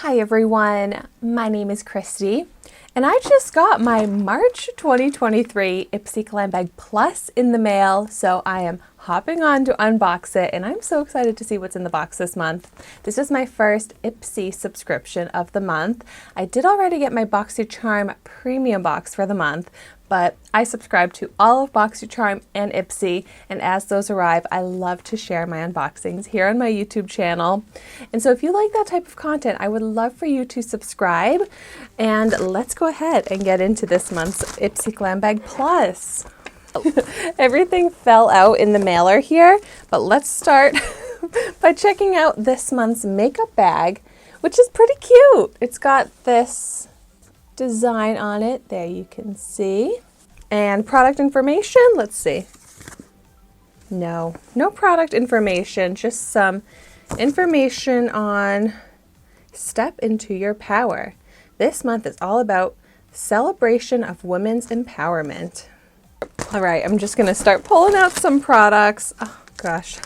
Hi everyone, my name is Christy, and I just got my March 2023 Ipsy Glam Bag Plus in the mail, so I am hopping on to unbox it, and I'm so excited to see what's in the box this month. This is my first Ipsy subscription of the month. I did already get my BoxyCharm premium box for the month, but I subscribe to all of BoxyCharm and Ipsy, and as those arrive, I love to share my unboxings here on my YouTube channel. And so if you like that type of content, I would love for you to subscribe, and let's go ahead and get into this month's Ipsy Glam Bag Plus. Everything fell out in the mailer here, but let's start by checking out this month's makeup bag, which is pretty cute. It's got this design on it, there you can see. And product information, let's see. No product information, just some information on step into your power. This month is all about celebration of women's empowerment. All right, I'm just gonna start pulling out some products. Oh gosh,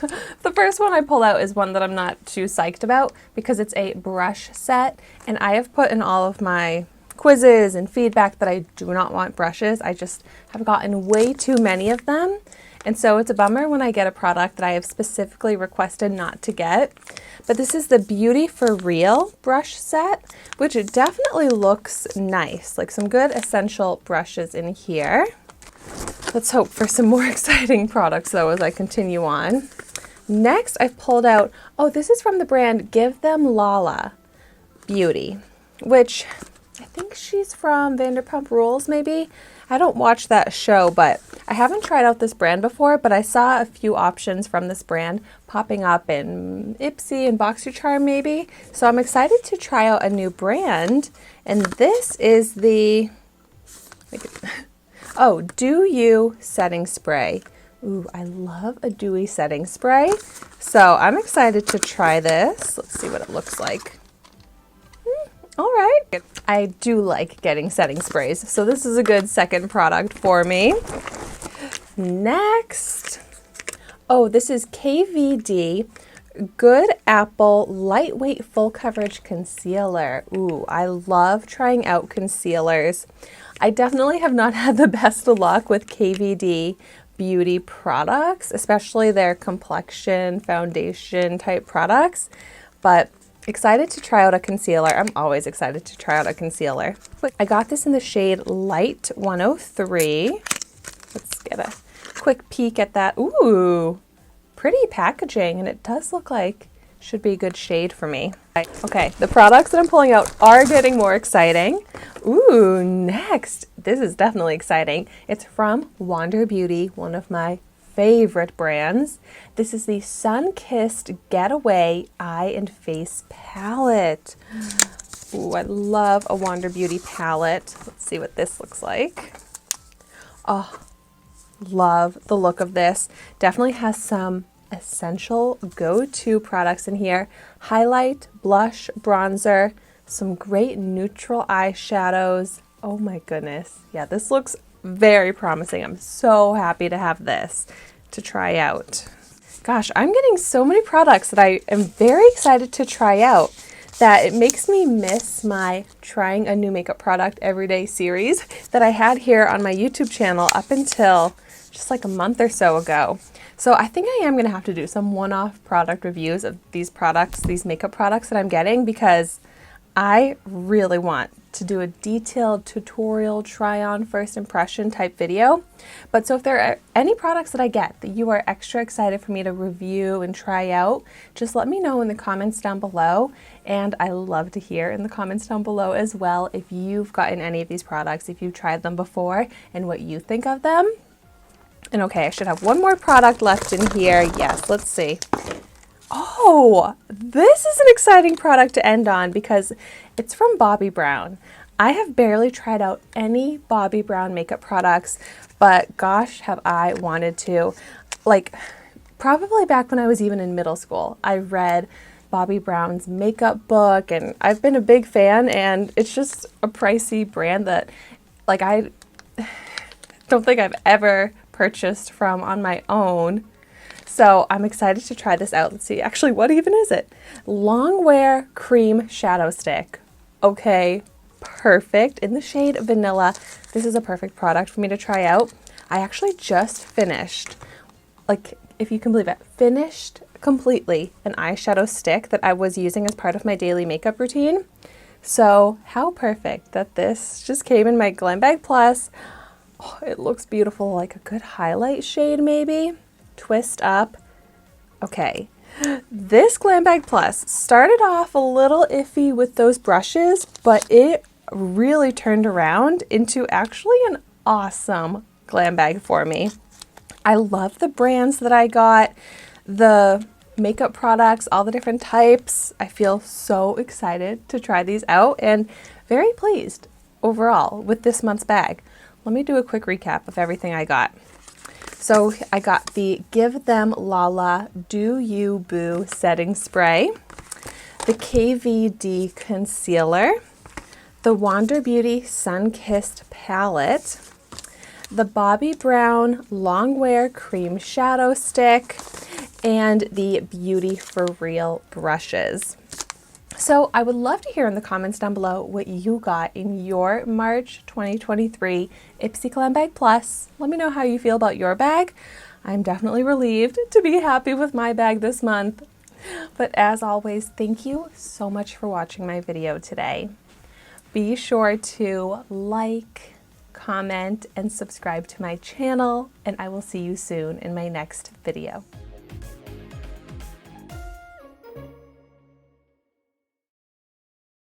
the first one I pull out is one that I'm not too psyched about because it's a brush set, and I have put in all of my quizzes and feedback that I do not want brushes. I just have gotten way too many of them, and so it's a bummer when I get a product that I have specifically requested not to get. But this is the Beauty for Real brush set, which it definitely looks nice, like some good essential brushes in here. Let's hope for some more exciting products though as I continue on. Next, I've pulled out, oh, this is from the brand Give Them Lala Beauty, which I think she's from Vanderpump Rules maybe. I don't watch that show, but I haven't tried out this brand before, but I saw a few options from this brand popping up in Ipsy and BoxyCharm maybe. So I'm excited to try out a new brand, and this is the, oh, Dew You Setting Spray. Ooh, I love a dewy setting spray. So I'm excited to try this. Let's see what it looks like. All right. I do like getting setting sprays, so this is a good second product for me. Next, oh, this is KVD Good Apple Lightweight Full Coverage Concealer. Ooh, I love trying out concealers. I definitely have not had the best of luck with KVD beauty products, especially their complexion foundation type products, but excited to try out a concealer. I'm always excited to try out a concealer. I got this in the shade Light 103. Let's get a quick peek at that. Ooh, pretty packaging, and it does look like should be a good shade for me. Okay, the products that I'm pulling out are getting more exciting. Ooh, next, this is definitely exciting. It's from Wander Beauty, one of my favorite brands. This is the Sun-Kissed Getaway Eye and Face Palette. Ooh, I love a Wander Beauty palette. Let's see what this looks like. Oh, love the look of this. Definitely has some essential go-to products in here. Highlight, blush, bronzer, some great neutral eyeshadows. Oh my goodness. Yeah, this looks very promising. I'm so happy to have this to try out. Gosh, I'm getting so many products that I am very excited to try out that it makes me miss my trying a new makeup product every day series that I had here on my YouTube channel up until just like a month or so ago. So I think I am going to have to do some one-off product reviews of these products, these makeup products that I'm getting, because I really want to do a detailed tutorial try-on first impression type video. But so if there are any products that I get that you are extra excited for me to review and try out, just let me know in the comments down below. And I love to hear in the comments down below as well if you've gotten any of these products, if you've tried them before, and what you think of them. And okay, I should have one more product left in here. Yes, let's see. Oh, this is an exciting product to end on because it's from Bobbi Brown. I have barely tried out any Bobbi Brown makeup products, but gosh, have I wanted to. Like, probably back when I was even in middle school, I read Bobbi Brown's makeup book, and I've been a big fan, and it's just a pricey brand that, like, I don't think I've ever purchased from on my own. So I'm excited to try this out. Let's see, actually, what even is it? Longwear Cream Shadow Stick. Okay, perfect. In the shade Vanilla. This is a perfect product for me to try out. I actually just finished, like, if you can believe it, finished completely an eyeshadow stick that I was using as part of my daily makeup routine. So how perfect that this just came in my Glam Bag Plus. Oh, it looks beautiful, like a good highlight shade maybe. Twist up. Okay, this Glam Bag Plus started off a little iffy with those brushes, but it really turned around into actually an awesome glam bag for me. I love the brands that I got, the makeup products, all the different types. I feel so excited to try these out and very pleased overall with this month's bag. Let me do a quick recap of everything I got. So I got the Give Them Lala Do You Boo Setting Spray, the KVD Concealer, the Wander Beauty Sun-Kissed Palette, the Bobbi Brown Longwear Cream Shadow Stick, and the Beauty For Real brushes. So I would love to hear in the comments down below what you got in your March 2023 Ipsy Glam Bag Plus. Let me know how you feel about your bag. I'm definitely relieved to be happy with my bag this month. But as always, thank you so much for watching my video today. Be sure to like, comment, and subscribe to my channel, and I will see you soon in my next video.